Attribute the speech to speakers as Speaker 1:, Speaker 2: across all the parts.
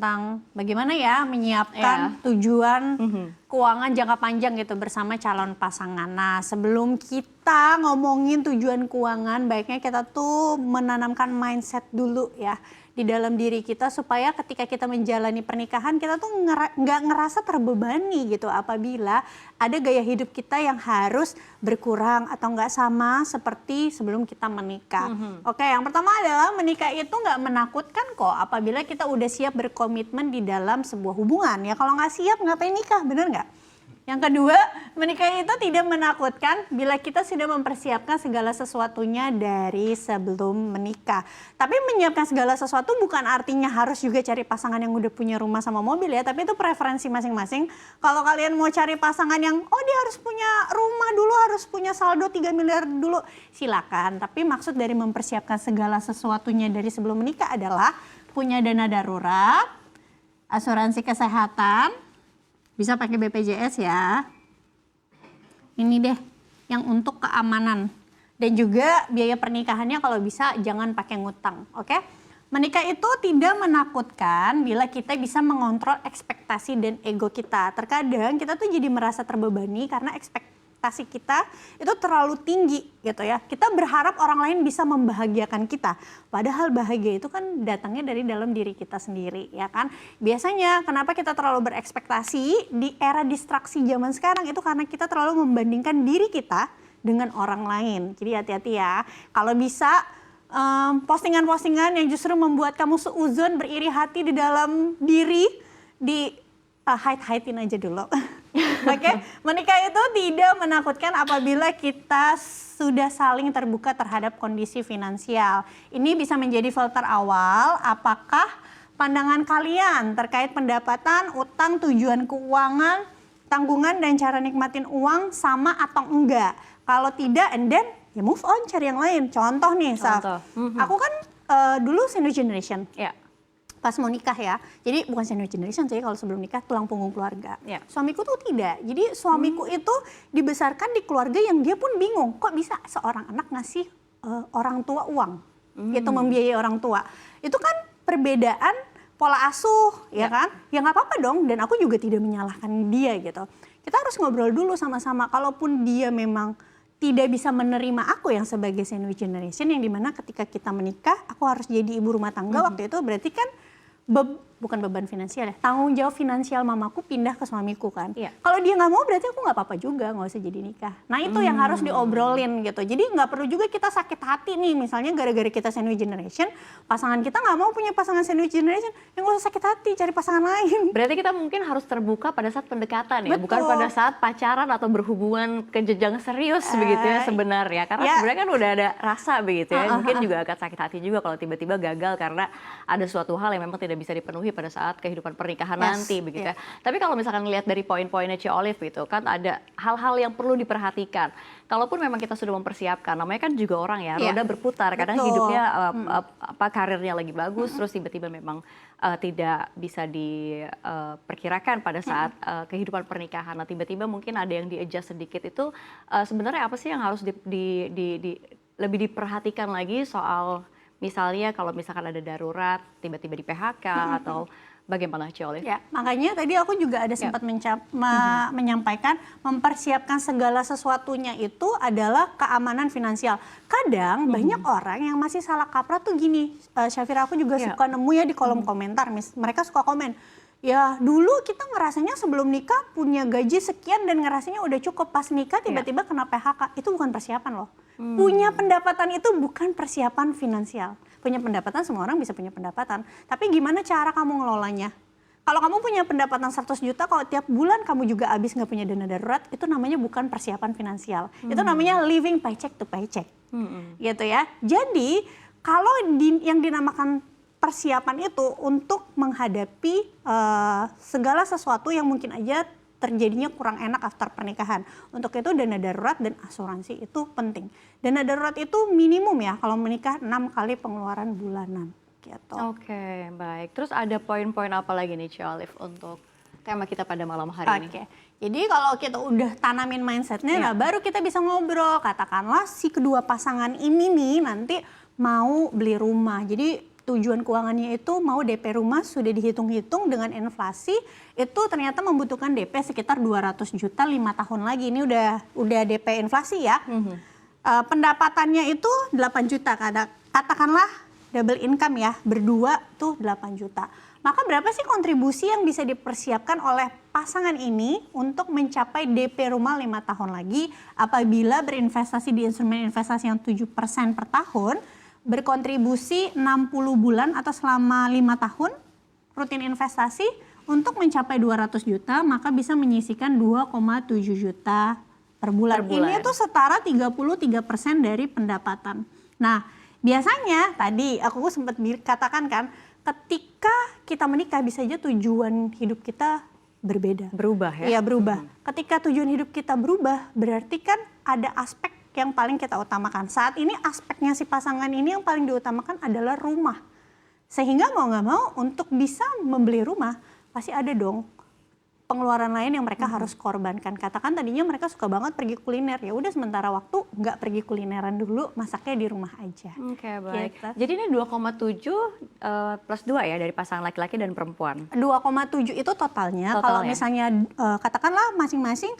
Speaker 1: tentang bagaimana ya menyiapkan tujuan keuangan jangka panjang gitu bersama calon pasangan. Nah, sebelum kita ngomongin tujuan keuangan, baiknya kita tuh menanamkan mindset dulu ya di dalam diri kita supaya ketika kita menjalani pernikahan kita tuh nggak ngerasa terbebani gitu apabila ada gaya hidup kita yang harus berkurang atau nggak sama seperti sebelum kita menikah. Oke, yang pertama adalah menikah itu nggak menakutkan kok apabila kita udah siap berkomitmen di dalam sebuah hubungan ya. Kalau nggak siap ngapain nikah, bener nggak? Yang kedua, menikah itu tidak menakutkan bila kita sudah mempersiapkan segala sesuatunya dari sebelum menikah. Tapi menyiapkan segala sesuatu bukan artinya harus juga cari pasangan yang udah punya rumah sama mobil ya, tapi itu preferensi masing-masing. Kalau kalian mau cari pasangan yang, oh dia harus punya rumah dulu, harus punya saldo 3 miliar dulu, silakan. Tapi maksud dari mempersiapkan segala sesuatunya dari sebelum menikah adalah punya dana darurat, asuransi kesehatan, bisa pakai BPJS ya. Ini deh yang untuk keamanan. Dan juga biaya pernikahannya kalau bisa jangan pakai ngutang, oke? Menikah itu tidak menakutkan bila kita bisa mengontrol ekspektasi dan ego kita. Terkadang kita tuh jadi merasa terbebani karena ekspektasi kita itu terlalu tinggi gitu ya. Kita berharap orang lain bisa membahagiakan kita. Padahal bahagia itu kan datangnya dari dalam diri kita sendiri ya kan. Biasanya kenapa kita terlalu berekspektasi di era distraksi zaman sekarang itu karena kita terlalu membandingkan diri kita dengan orang lain. Jadi hati-hati ya. Kalau bisa postingan-postingan yang justru membuat kamu seuzon beriri hati di dalam diri di hide-hidein aja dulu. Oke, menikah itu tidak menakutkan apabila kita sudah saling terbuka terhadap kondisi finansial. Ini bisa menjadi filter awal apakah pandangan kalian terkait pendapatan, utang, tujuan keuangan, tanggungan dan cara nikmatin uang sama atau enggak. Kalau tidak, and then ya move on, cari yang lain. Contoh nih, Saf, aku kan dulu sandwich generation.
Speaker 2: Ya.
Speaker 1: Pas mau nikah ya, jadi bukan senior generation sih kalau sebelum nikah tulang punggung keluarga.
Speaker 2: Ya.
Speaker 1: Suamiku tuh tidak, jadi suamiku itu dibesarkan di keluarga yang dia pun bingung kok bisa seorang anak ngasih orang tua uang, gitu membiayai orang tua. Itu kan perbedaan pola asuh ya kan, ya nggak apa-apa dong dan aku juga tidak menyalahkan dia gitu. Kita harus ngobrol dulu sama-sama, kalaupun dia memang tidak bisa menerima aku yang sebagai sandwich generation yang dimana ketika kita menikah aku harus jadi ibu rumah tangga waktu itu berarti kan bukan beban finansial ya, tanggung jawab finansial mamaku pindah ke suamiku kan.
Speaker 2: Iya.
Speaker 1: Kalau dia nggak mau berarti aku nggak apa-apa juga, nggak usah jadi nikah. Nah itu yang harus diobrolin gitu. Jadi nggak perlu juga kita sakit hati nih, misalnya gara-gara kita sandwich generation, pasangan kita nggak mau punya pasangan sandwich generation, yang nggak usah sakit hati, cari pasangan lain.
Speaker 2: Berarti kita mungkin harus terbuka pada saat pendekatan ya,
Speaker 1: Betul.
Speaker 2: bukan pada saat pacaran atau berhubungan ke jenjang serius begitu ya sebenarnya. Karena sebenarnya kan udah ada rasa begitu ya, mungkin juga agak sakit hati juga kalau tiba-tiba gagal karena ada suatu hal yang memang tidak bisa dipenuhi pada saat kehidupan pernikahan nanti begitu ya. Tapi kalau misalkan lihat dari poin-poinnya Ci Olive gitu kan ada hal-hal yang perlu diperhatikan. Kalaupun memang kita sudah mempersiapkan, namanya kan juga orang ya, roda berputar. Kadang hidupnya karirnya lagi bagus, terus tiba-tiba memang tidak bisa diperkirakan pada saat kehidupan pernikahan. Nah tiba-tiba mungkin ada yang di-adjust sedikit itu sebenarnya apa sih yang harus lebih diperhatikan lagi soal misalnya kalau misalkan ada darurat, tiba-tiba di PHK atau bagaimana Ci Olive?
Speaker 1: Ya, makanya tadi aku juga ada sempat menyampaikan mempersiapkan segala sesuatunya itu adalah keamanan finansial. Kadang banyak orang yang masih salah kaprah tuh gini, Syafira aku juga suka nemu ya di kolom komentar, mereka suka komen, ya dulu kita ngerasanya sebelum nikah punya gaji sekian dan ngerasanya udah cukup, pas nikah tiba-tiba kena PHK, itu bukan persiapan loh. Punya pendapatan itu bukan persiapan finansial. Punya pendapatan, semua orang bisa punya pendapatan. Tapi gimana cara kamu ngelolanya? Kalau kamu punya pendapatan 100 juta, kalau tiap bulan kamu juga habis nggak punya dana darurat, itu namanya bukan persiapan finansial. Itu namanya living paycheck to paycheck. Gitu ya. Jadi kalau yang dinamakan persiapan itu untuk menghadapi segala sesuatu yang mungkin aja terjadinya kurang enak after pernikahan. Untuk itu dana darurat dan asuransi itu penting. Dana darurat itu minimum ya kalau menikah 6 kali pengeluaran bulanan. Gitu.
Speaker 2: Oke, baik. Terus ada poin-poin apa lagi nih Ci Olive untuk tema kita pada malam hari ini?
Speaker 1: Jadi kalau kita udah tanamin mindsetnya, nah baru kita bisa ngobrol. Katakanlah si kedua pasangan ini nih nanti mau beli rumah. Jadi tujuan keuangannya itu mau DP rumah sudah dihitung-hitung dengan inflasi itu ternyata membutuhkan DP sekitar 200 juta 5 tahun lagi. Ini udah DP inflasi ya. Pendapatannya itu 8 juta, katakanlah double income ya, berdua tuh 8 juta. Maka berapa sih kontribusi yang bisa dipersiapkan oleh pasangan ini untuk mencapai DP rumah 5 tahun lagi apabila berinvestasi di instrumen investasi yang 7% per tahun, berkontribusi 60 bulan atau selama 5 tahun rutin investasi untuk mencapai 200 juta, maka bisa menyisihkan 2,7 juta per bulan. Ini tuh setara 33% dari pendapatan. Nah, biasanya tadi aku sempat katakan kan, ketika kita menikah bisa aja tujuan hidup kita berbeda.
Speaker 2: Berubah ya?
Speaker 1: Iya, berubah. Ketika tujuan hidup kita berubah, berarti kan ada aspek yang paling kita utamakan. Saat ini aspeknya si pasangan ini yang paling diutamakan adalah rumah. Sehingga mau nggak mau untuk bisa membeli rumah, pasti ada dong pengeluaran lain yang mereka harus korbankan. Katakan tadinya mereka suka banget pergi kuliner, ya udah sementara waktu nggak pergi kulineran dulu, masaknya di rumah aja.
Speaker 2: Oke, baik.
Speaker 1: Gitu.
Speaker 2: Jadi ini 2,7 plus 2 ya dari pasangan laki-laki dan perempuan.
Speaker 1: 2,7 itu totalnya. Kalau misalnya katakanlah masing-masing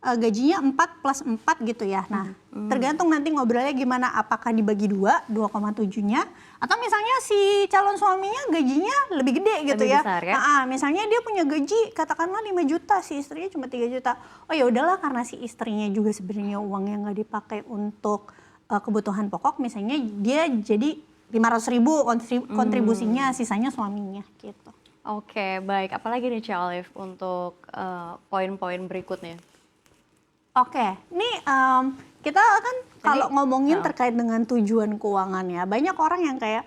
Speaker 1: gajinya 4 plus 4 gitu ya. Nah, tergantung nanti ngobrolnya gimana, apakah dibagi 2,7-nya atau misalnya si calon suaminya gajinya lebih gede gitu
Speaker 2: lebih
Speaker 1: ya.
Speaker 2: Besar, ya?
Speaker 1: Misalnya dia punya gaji katakanlah 5 juta, si istrinya cuma 3 juta. Oh ya udahlah, karena si istrinya juga sebenarnya uangnya nggak dipakai untuk kebutuhan pokok, misalnya dia jadi 500.000 kontribusinya, sisanya suaminya gitu.
Speaker 2: Oke, baik. Apalagi nih Cik Olive untuk poin-poin berikutnya?
Speaker 1: Oke, ini kita kan kalau ngomongin terkait dengan tujuan keuangan ya, banyak orang yang kayak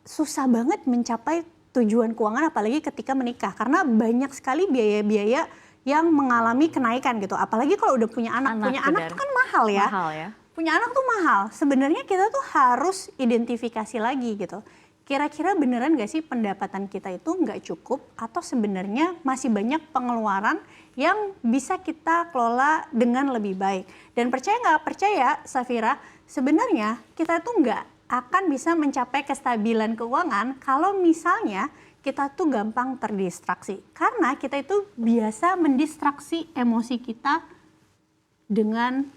Speaker 1: susah banget mencapai tujuan keuangan apalagi ketika menikah. Karena banyak sekali biaya-biaya yang mengalami kenaikan gitu. Apalagi kalau udah punya anak. Punya anak tuh kan mahal ya.
Speaker 2: Mahal ya.
Speaker 1: Punya anak tuh mahal. Sebenarnya kita tuh harus identifikasi lagi gitu. Kira-kira beneran gak sih pendapatan kita itu nggak cukup atau sebenarnya masih banyak pengeluaran yang bisa kita kelola dengan lebih baik. Dan percaya nggak percaya Safira, sebenarnya kita tuh nggak akan bisa mencapai kestabilan keuangan kalau misalnya kita tuh gampang terdistraksi. Karena kita itu biasa mendistraksi emosi kita dengan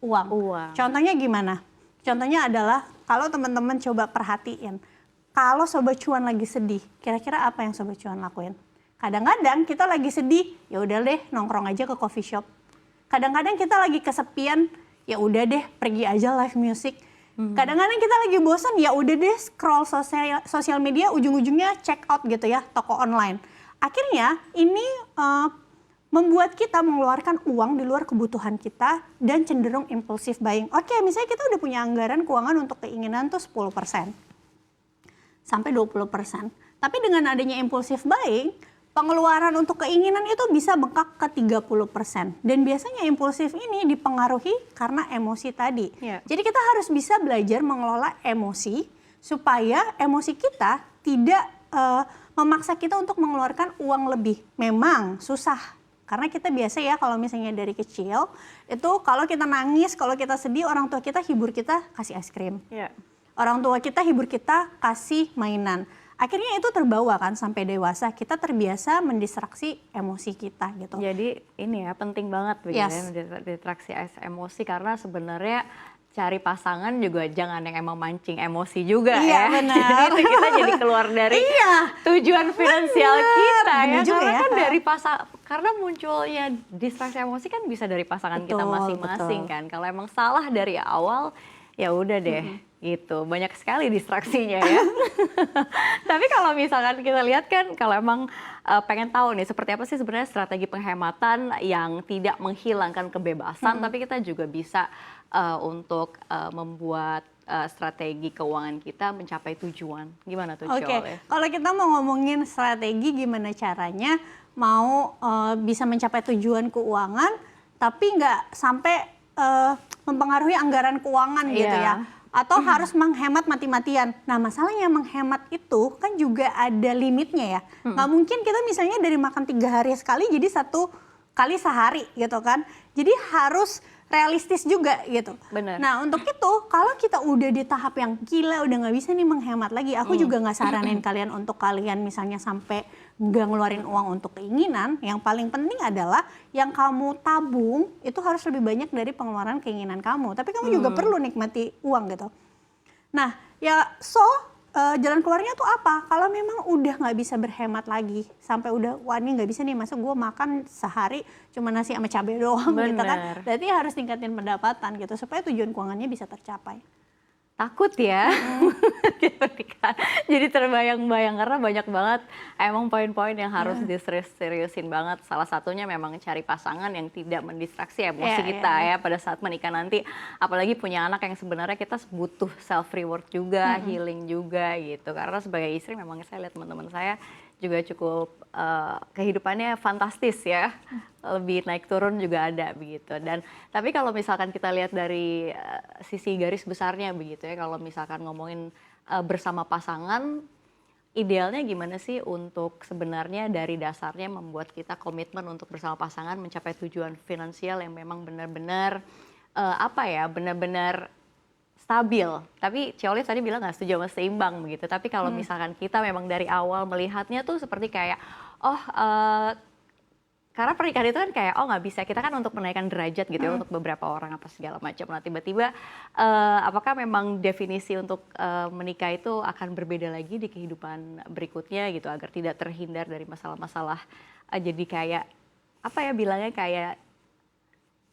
Speaker 1: uang. Contohnya gimana? Contohnya adalah kalau teman-teman coba perhatiin, kalau Sobat Cuan lagi sedih, kira-kira apa yang Sobat Cuan lakuin? Kadang-kadang kita lagi sedih, ya udah deh nongkrong aja ke coffee shop. Kadang-kadang kita lagi kesepian, ya udah deh pergi aja live music. Kadang-kadang kita lagi bosan, ya udah deh scroll sosial media, ujung-ujungnya check out gitu ya, toko online. Akhirnya ini membuat kita mengeluarkan uang di luar kebutuhan kita dan cenderung impulsif buying. Oke, misalnya kita udah punya anggaran keuangan untuk keinginan tuh 10%. Sampai 20%. Tapi dengan adanya impulsif buying, pengeluaran untuk keinginan itu bisa bengkak ke 30%. Dan biasanya impulsif ini dipengaruhi karena emosi tadi. Jadi kita harus bisa belajar mengelola emosi supaya emosi kita tidak memaksa kita untuk mengeluarkan uang lebih. Memang susah. Karena kita biasa ya kalau misalnya dari kecil, itu kalau kita nangis, kalau kita sedih, orang tua kita hibur kita kasih es krim. Orang tua kita hibur kita kasih mainan. Akhirnya itu terbawa kan sampai dewasa, kita terbiasa mendistraksi emosi kita gitu.
Speaker 2: Jadi ini ya penting banget begitu ya, distraksi emosi, karena sebenarnya cari pasangan juga jangan yang emang mancing emosi juga ya.
Speaker 1: Benar.
Speaker 2: Jadi kita jadi keluar dari tujuan finansial kita ya. Karena kan dari karena munculnya distraksi emosi kan bisa dari pasangan kita masing-masing kan. Kalau emang salah dari awal, ya udah deh. Gitu, banyak sekali distraksinya ya. Tapi kalau misalkan kita lihat kan, kalau emang pengen tahu nih seperti apa sih sebenarnya strategi penghematan yang tidak menghilangkan kebebasan, tapi kita juga bisa untuk membuat strategi keuangan kita mencapai tujuan. Gimana tuh Cik?
Speaker 1: Kalau kita mau ngomongin strategi gimana caranya mau bisa mencapai tujuan keuangan, tapi nggak sampai mempengaruhi anggaran keuangan gitu ya. Atau harus menghemat mati-matian. Nah masalahnya menghemat itu kan juga ada limitnya ya. Nggak mungkin kita misalnya dari makan 3 hari sekali jadi 1 kali sehari gitu kan. Jadi harus realistis juga gitu.
Speaker 2: Bener.
Speaker 1: Nah untuk itu kalau kita udah di tahap yang gila udah nggak bisa nih menghemat lagi, aku juga nggak saranin kalian untuk kalian misalnya sampai nggak ngeluarin uang untuk keinginan. Yang paling penting adalah yang kamu tabung itu harus lebih banyak dari pengeluaran keinginan kamu. Tapi kamu juga perlu nikmati uang gitu. Nah ya jalan keluarnya tuh apa? Kalau memang udah nggak bisa berhemat lagi, sampai udah wah ini nggak bisa nih, masa gue makan sehari cuma nasi sama cabai doang gitu kan? Berarti harus tingkatin pendapatan gitu supaya tujuan keuangannya bisa tercapai.
Speaker 2: Takut ya, jadi terbayang-bayang karena banyak banget emang poin-poin yang harus diseriusin banget. Salah satunya memang cari pasangan yang tidak mendistraksi emosi kita ya pada saat menikah nanti. Apalagi punya anak yang sebenarnya kita butuh self reward juga, healing juga gitu. Karena sebagai istri memang saya lihat teman-teman saya juga cukup kehidupannya fantastis ya, lebih naik turun juga ada begitu. Dan tapi kalau misalkan kita lihat dari sisi garis besarnya begitu ya, kalau misalkan ngomongin bersama pasangan, idealnya gimana sih untuk sebenarnya dari dasarnya membuat kita komitmen untuk bersama pasangan mencapai tujuan finansial yang memang benar-benar benar-benar stabil. Tapi Ciolif tadi bilang nggak setuju sama seimbang begitu. Tapi kalau misalkan kita memang dari awal melihatnya tuh seperti kayak karena pernikahan itu kan kayak nggak bisa, kita kan untuk menaikkan derajat gitu ya untuk beberapa orang apa segala macam. Nah tiba-tiba apakah memang definisi untuk menikah itu akan berbeda lagi di kehidupan berikutnya gitu agar tidak terhindar dari masalah-masalah jadi kayak bilangnya kayak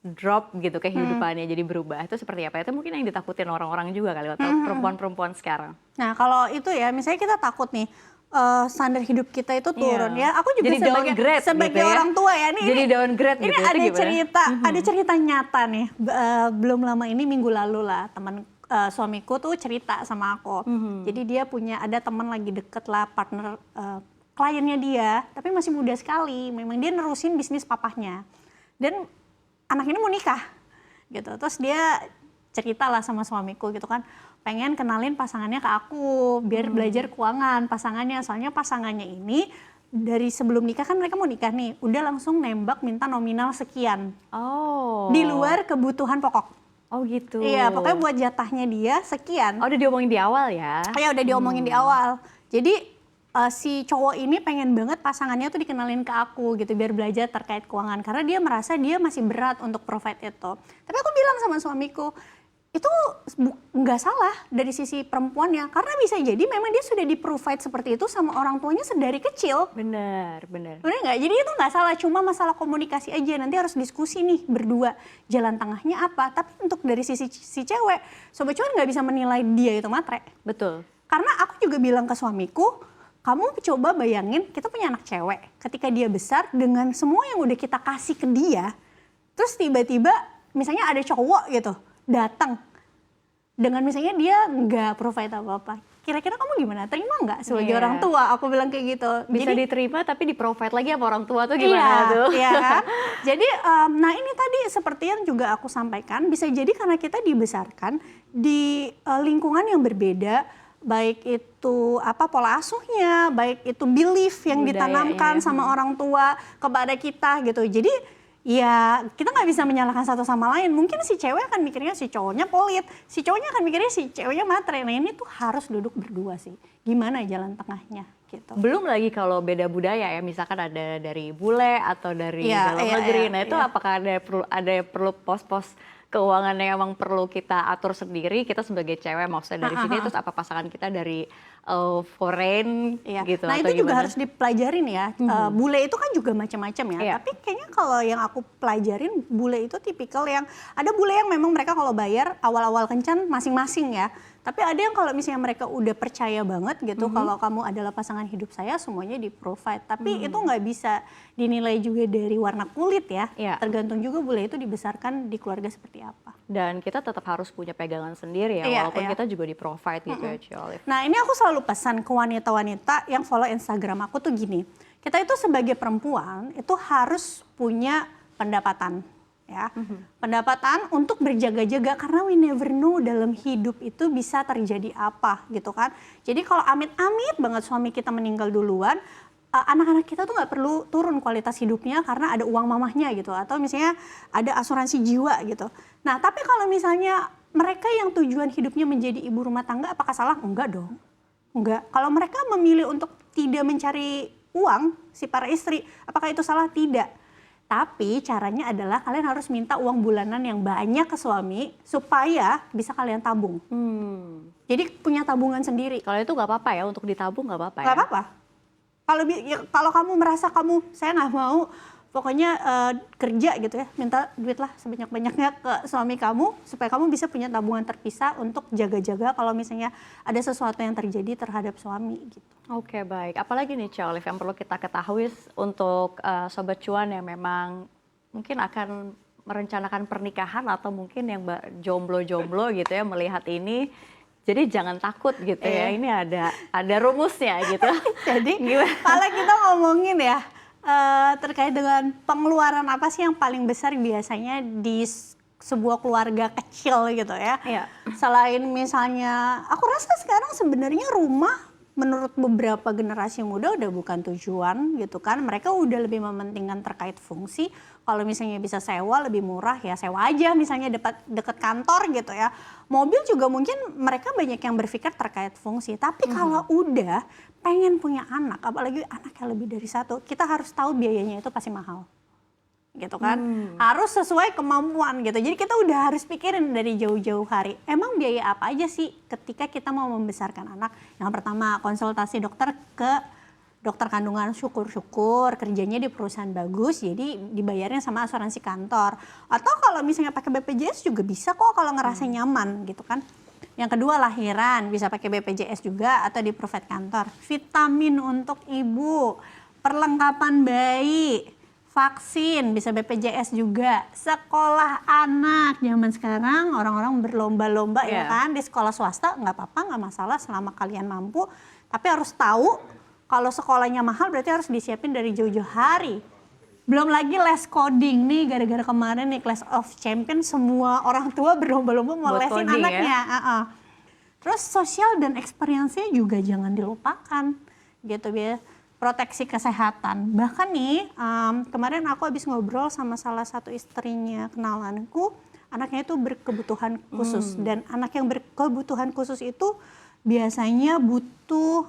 Speaker 2: drop gitu kehidupannya jadi berubah. Itu seperti apa? Itu mungkin yang ditakutin orang-orang juga kali atau perempuan-perempuan sekarang.
Speaker 1: Nah kalau itu ya misalnya kita takut nih standar hidup kita itu turun ya. Aku juga
Speaker 2: jadi
Speaker 1: sebagai
Speaker 2: gitu
Speaker 1: orang tua ya nih.
Speaker 2: Jadi downgrade
Speaker 1: ini
Speaker 2: gitu.
Speaker 1: Ini ada cerita nyata nih. Belum lama ini minggu lalu lah teman suamiku tuh cerita sama aku. Jadi dia ada teman lagi deket lah, partner kliennya dia, tapi masih muda sekali. Memang dia nerusin bisnis papahnya. Dan anak ini mau nikah gitu. Terus dia cerita lah sama suamiku gitu kan, pengen kenalin pasangannya ke aku biar belajar keuangan pasangannya. Soalnya pasangannya ini dari sebelum nikah kan mereka mau nikah nih, udah langsung nembak minta nominal sekian. Di luar kebutuhan pokok.
Speaker 2: Oh gitu.
Speaker 1: Iya, pokoknya buat jatahnya dia sekian.
Speaker 2: Udah diomongin di awal ya?
Speaker 1: Ya udah diomongin di awal. Jadi si cowok ini pengen banget pasangannya tuh dikenalin ke aku gitu biar belajar terkait keuangan karena dia merasa dia masih berat untuk provide itu. Tapi aku bilang sama suamiku, itu nggak salah dari sisi perempuannya karena bisa jadi memang dia sudah di-provide seperti itu sama orang tuanya sedari kecil.
Speaker 2: Benar.
Speaker 1: Bener nggak? Jadi itu nggak salah, cuma masalah komunikasi aja. Nanti harus diskusi nih berdua jalan tengahnya apa. Tapi untuk dari sisi si cewek, sobat cuan nggak bisa menilai dia itu matre.
Speaker 2: Betul.
Speaker 1: Karena aku juga bilang ke suamiku, kamu coba bayangin kita punya anak cewek, ketika dia besar dengan semua yang udah kita kasih ke dia, terus tiba-tiba misalnya ada cowok gitu datang dengan misalnya dia nggak provide apa-apa. Kira-kira kamu gimana? Terima nggak sebagai orang tua? Aku bilang kayak gitu.
Speaker 2: Bisa diterima tapi di-provide lagi sama orang tua tuh gimana tuh?
Speaker 1: Iya kan? Jadi nah ini tadi seperti yang juga aku sampaikan, bisa jadi karena kita dibesarkan di lingkungan yang berbeda, baik itu pola asuhnya, baik itu belief yang ditanamkan sama orang tua kepada kita gitu. Jadi ya kita nggak bisa menyalahkan satu sama lain. Mungkin si cewek akan mikirnya si cowoknya pelit, si cowoknya akan mikirnya si ceweknya matre. Nah ini tuh harus duduk berdua sih. Gimana jalan tengahnya gitu.
Speaker 2: Belum lagi kalau beda budaya ya, misalkan ada dari bule atau dari dalam negeri. Nah itu apakah ada perlu pos-pos keuangan yang emang perlu kita atur sendiri, kita sebagai cewek maksudnya dari sini, terus apa pasangan kita dari foreign gitu.
Speaker 1: Nah itu juga harus dipelajarin ya. Bule itu kan juga macam-macam ya. Tapi kayaknya kalau yang aku pelajarin, bule itu tipikal yang ada bule yang memang mereka kalau bayar awal-awal kencan masing-masing ya. Tapi ada yang kalau misalnya mereka udah percaya banget gitu, kalau kamu adalah pasangan hidup saya, semuanya di-provide. Tapi itu nggak bisa dinilai juga dari warna kulit ya. Tergantung juga bule itu dibesarkan di keluarga seperti apa.
Speaker 2: Dan kita tetap harus punya pegangan sendiri ya, walaupun kita juga di-provide gitu ya, Ciolif.
Speaker 1: Nah ini aku selalu pesan ke wanita-wanita yang follow Instagram aku tuh gini, kita itu sebagai perempuan itu harus punya pendapatan. Ya, pendapatan untuk berjaga-jaga karena we never know dalam hidup itu bisa terjadi apa gitu kan. Jadi kalau amit-amit banget suami kita meninggal duluan, anak-anak kita tuh nggak perlu turun kualitas hidupnya karena ada uang mamahnya gitu, atau misalnya ada asuransi jiwa gitu. Nah, tapi kalau misalnya mereka yang tujuan hidupnya menjadi ibu rumah tangga, apakah salah? Enggak dong. Enggak. Kalau mereka memilih untuk tidak mencari uang, si para istri, apakah itu salah? Tidak. Tapi caranya adalah kalian harus minta uang bulanan yang banyak ke suami supaya bisa kalian tabung. Jadi punya tabungan sendiri.
Speaker 2: Kalau itu nggak apa-apa ya, untuk ditabung nggak apa-apa ya?
Speaker 1: Nggak apa-apa. Kalau kamu merasa saya nggak mau, pokoknya kerja gitu ya, minta duit lah sebanyak-banyaknya ke suami kamu supaya kamu bisa punya tabungan terpisah untuk jaga-jaga kalau misalnya ada sesuatu yang terjadi terhadap suami gitu.
Speaker 2: Oke, baik. Apalagi nih Cia Olive yang perlu kita ketahui untuk Sobat Cuan yang memang mungkin akan merencanakan pernikahan atau mungkin yang jomblo-jomblo gitu ya melihat ini. Jadi jangan takut gitu ya, ini ada rumusnya gitu.
Speaker 1: Jadi kalau kita ngomongin ya terkait dengan pengeluaran apa sih yang paling besar biasanya di sebuah keluarga kecil gitu ya.
Speaker 2: Iya.
Speaker 1: Selain misalnya, aku rasa sekarang sebenarnya rumah menurut beberapa generasi muda udah bukan tujuan gitu kan. Mereka udah lebih mementingkan terkait fungsi. Kalau misalnya bisa sewa lebih murah ya sewa aja, misalnya deket kantor gitu ya. Mobil juga mungkin mereka banyak yang berpikir terkait fungsi. Tapi kalau udah pengen punya anak, apalagi anak yang lebih dari satu, kita harus tahu biayanya itu pasti mahal. Gitu kan, harus sesuai kemampuan gitu. Jadi kita udah harus pikirin dari jauh-jauh hari, emang biaya apa aja sih ketika kita mau membesarkan anak. Yang pertama konsultasi dokter ke dokter kandungan, syukur-syukur kerjanya di perusahaan bagus, jadi dibayarnya sama asuransi kantor. Atau kalau misalnya pakai BPJS juga bisa kok kalau ngerasa nyaman gitu kan. Yang kedua lahiran, bisa pakai BPJS juga atau di private kantor. Vitamin untuk ibu, perlengkapan bayi, vaksin bisa BPJS juga. Sekolah anak, zaman sekarang orang-orang berlomba-lomba ya kan. Di sekolah swasta nggak apa-apa, nggak masalah selama kalian mampu. Tapi harus tahu kalau sekolahnya mahal berarti harus disiapin dari jauh-jauh hari. Belum lagi les coding nih, gara-gara kemarin nih Clash of Champions semua orang tua berlomba-lomba mau
Speaker 2: Buat
Speaker 1: lesin
Speaker 2: coding
Speaker 1: anaknya. Terus sosial dan experience-nya juga jangan dilupakan gitu ya. Proteksi kesehatan. Bahkan nih kemarin aku habis ngobrol sama salah satu istrinya kenalanku, anaknya itu berkebutuhan khusus. Dan anak yang berkebutuhan khusus itu biasanya butuh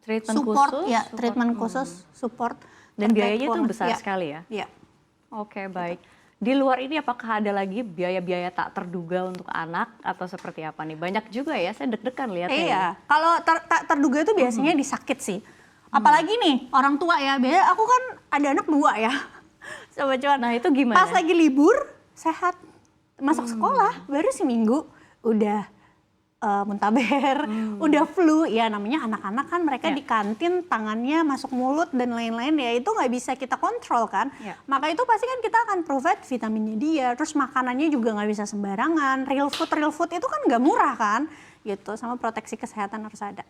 Speaker 2: treatment
Speaker 1: support,
Speaker 2: khusus,
Speaker 1: ya treatment khusus, support.
Speaker 2: Dan biayanya itu besar sekali ya?
Speaker 1: Iya.
Speaker 2: Oke, baik. Di luar ini apakah ada lagi biaya-biaya tak terduga untuk anak atau seperti apa nih? Banyak juga ya, saya deg-degan lihatnya.
Speaker 1: Iya, kalau tak terduga itu biasanya disakit sih. Apalagi nih orang tua ya, biasanya aku kan ada anak 2 ya. Sobat Cuan.
Speaker 2: Nah itu gimana?
Speaker 1: Pas lagi libur, sehat. Masuk sekolah, baru seminggu udah muntaber, udah flu. Ya namanya anak-anak kan mereka di kantin tangannya masuk mulut dan lain-lain ya, itu nggak bisa kita kontrol kan. Maka itu pasti kan kita akan provide vitaminnya dia, terus makanannya juga nggak bisa sembarangan. Real food itu kan nggak murah kan gitu, sama proteksi kesehatan harus ada.